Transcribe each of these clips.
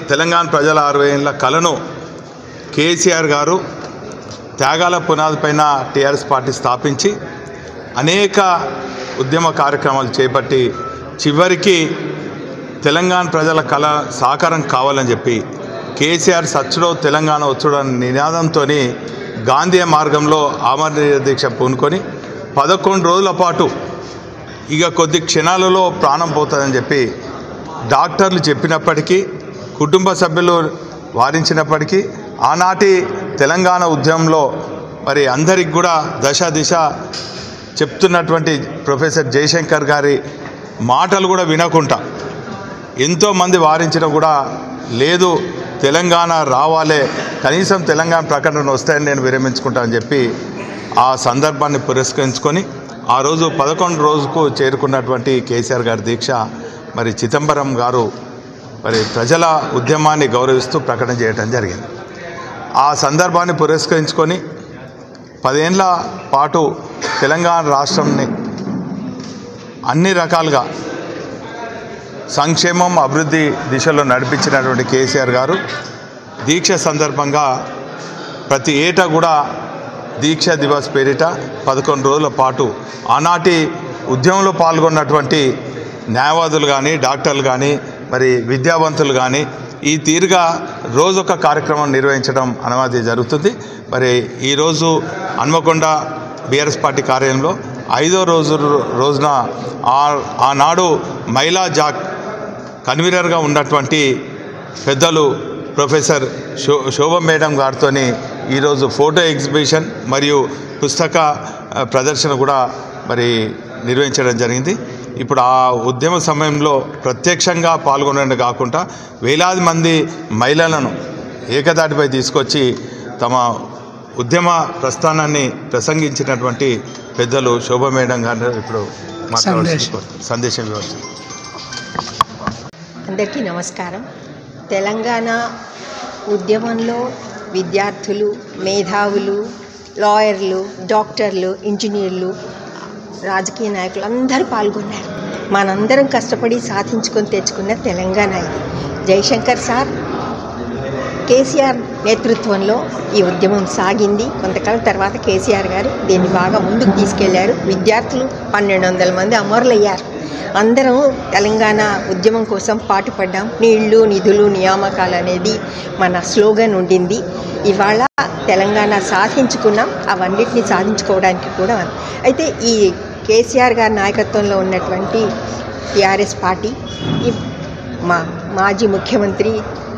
తెలంగాణ ప్రజల 60 ఏళ్ల కలను కేసీఆర్ గారు త్యాగాల పునాదిపైన టీఆర్ఎస్ పార్టీ స్థాపించి అనేక ఉద్యమ కార్యక్రమాలు చేపట్టి చివరికి తెలంగాణ ప్రజల కళ సాకారం కావాలని చెప్పి కేసీఆర్ సచ్చుడో తెలంగాణ వచ్చుడో అనే నినాదంతో గాంధీ మార్గంలో ఆమరణ దీక్ష పూనుకొని 11 రోజుల పాటు ఇక కొద్ది క్షణాలలో ప్రాణం పోతుందని చెప్పి డాక్టర్లు చెప్పినప్పటికీ కుటుంబ సభ్యులు వారించినప్పటికీ ఆనాటి తెలంగాణ ఉద్యమంలో మరి అందరికి కూడా దిశ చెప్తున్నటువంటి ప్రొఫెసర్ జయశంకర్ గారి మాటలు కూడా వినకుండా ఎంతోమంది వారించినా కూడా లేదు తెలంగాణ రావాలే, కనీసం తెలంగాణ ప్రకటన వస్తాయని నేను విరమించుకుంటానని చెప్పి ఆ సందర్భాన్ని పురస్కరించుకొని ఆ రోజు 11 రోజుకు చేరుకున్నటువంటి కేసీఆర్ గారి దీక్ష మరి చిదంబరం గారు మరి ప్రజల ఉద్యమాన్ని గౌరవిస్తూ ప్రకటన చేయడం జరిగింది. ఆ సందర్భాన్ని పురస్కరించుకొని 10 ఏళ్ల పాటు తెలంగాణ రాష్ట్రంని అన్ని రకాలుగా సంక్షేమం అభివృద్ధి దిశలో నడిపించినటువంటి కేసీఆర్ గారు దీక్ష సందర్భంగా ప్రతి ఏటా కూడా దీక్షా దివస్ పేరిట 11 రోజుల పాటు ఆనాటి ఉద్యమంలో పాల్గొన్నటువంటి న్యాయవాదులు కానీ డాక్టర్లు కానీ మరి విద్యావంతులు కానీ ఈ తీరుగా రోజొక కార్యక్రమం నిర్వహించడం అనుమతి జరుగుతుంది. మరి ఈరోజు హన్మకొండ బీఆర్ఎస్ పార్టీ కార్యాలయంలో 5వ రోజున ఆనాడు మహిళా జాక్ కన్వీనర్గా ఉన్నటువంటి పెద్దలు ప్రొఫెసర్ శోభ మేడం గారితో ఈరోజు ఫోటో ఎగ్జిబిషన్ మరియు పుస్తక ప్రదర్శన కూడా మరి నిర్వహించడం జరిగింది. ఇప్పుడు ఆ ఉద్యమ సమయంలో ప్రత్యక్షంగా పాల్గొనడం కాకుండా వేలాది మంది మహిళలను ఏకదాటిపై తీసుకొచ్చి తమ ఉద్యమ ప్రస్థానాన్ని ప్రసంగించినటువంటి పెద్దలు శోభ మేడం గారు ఇప్పుడు సందేశం ఇవ్వచ్చు. అందరికీ నమస్కారం. తెలంగాణ ఉద్యమంలో విద్యార్థులు, మేధావులు, లాయర్లు, డాక్టర్లు, ఇంజనీర్లు, రాజకీయ నాయకులు అందరూ పాల్గొన్నారు. మనందరం కష్టపడి సాధించుకొని తెచ్చుకున్న తెలంగాణ ఇది. జయశంకర్ సార్, కేసీఆర్ నేతృత్వంలో ఈ ఉద్యమం సాగింది. కొంతకాలం తర్వాత కేసీఆర్ గారు దీన్ని బాగా ముందుకు తీసుకెళ్లారు. విద్యార్థులు 1200 మంది అమరులయ్యారు. అందరం తెలంగాణ ఉద్యమం కోసం పాటుపడ్డాం. నీళ్లు, నిధులు, నియామకాలు అనేది మన స్లోగన్ ఉండింది. ఇవాళ తెలంగాణ సాధించుకున్నాం. అవన్నిటిని సాధించుకోవడానికి కూడా అయితే ఈ కేసీఆర్ గారి నాయకత్వంలో ఉన్నటువంటి టీఆర్ఎస్ పార్టీ, మాజీ ముఖ్యమంత్రి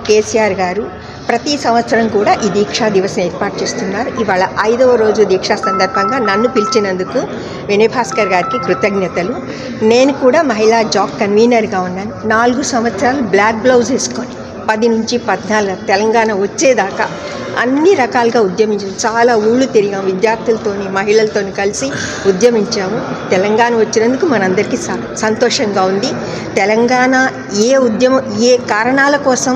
కేసీఆర్ గారు ప్రతి సంవత్సరం కూడా ఈ దీక్షా దివస్ ఏర్పాటు చేస్తున్నారు. ఇవాళ 5వ రోజు దీక్షా సందర్భంగా నన్ను పిలిచినందుకు వినయ్ భాస్కర్ గారికి కృతజ్ఞతలు. నేను కూడా మహిళా జాక్ కన్వీనర్గా ఉన్నాను. 4 సంవత్సరాలు బ్లాక్ బ్లౌజ్ వేసుకొని 10 నుంచి 14 తెలంగాణ వచ్చేదాకా అన్ని రకాలుగా ఉద్యమించాము. చాలా ఊళ్ళు తిరిగాము. విద్యార్థులతోని, మహిళలతోని కలిసి ఉద్యమించాము. తెలంగాణ వచ్చినందుకు మనందరికీ సంతోషంగా ఉంది. తెలంగాణ ఏ కారణాల కోసం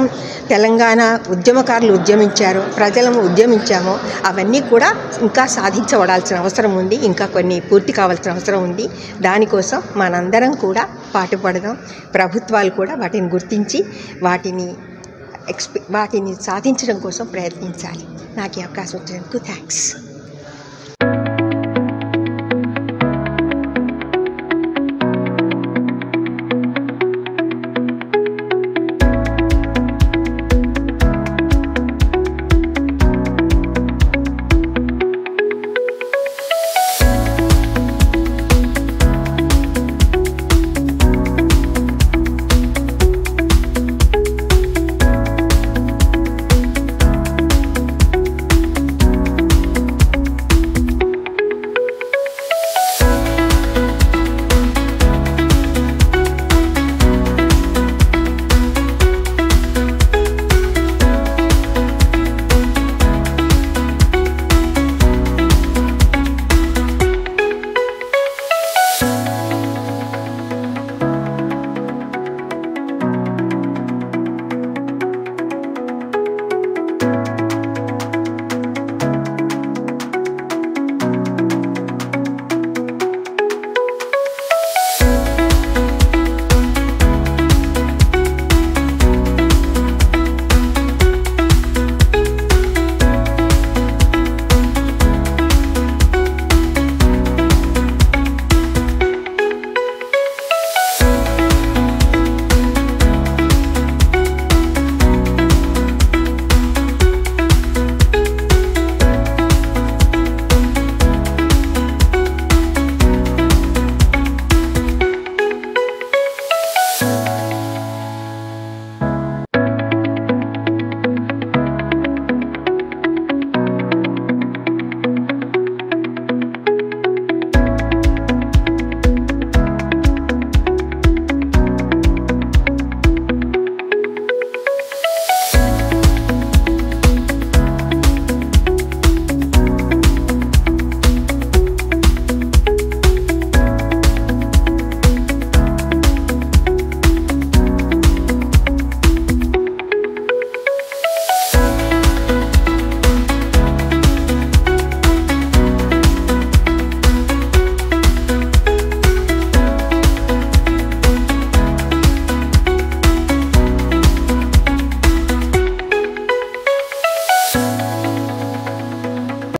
తెలంగాణ ఉద్యమకారులు ఉద్యమించారో, ప్రజలము ఉద్యమించామో అవన్నీ కూడా ఇంకా సాధించబడాల్సిన అవసరం ఉంది. ఇంకా కొన్ని పూర్తి కావాల్సిన అవసరం ఉంది. దానికోసం మనందరం కూడా పాటుపడదాం. ప్రభుత్వాలు కూడా వాటిని గుర్తించి వాటిని సాధించడం కోసం ప్రయత్నించాలి. నాకు ఈ అవకాశం వచ్చినందుకు థ్యాంక్స్.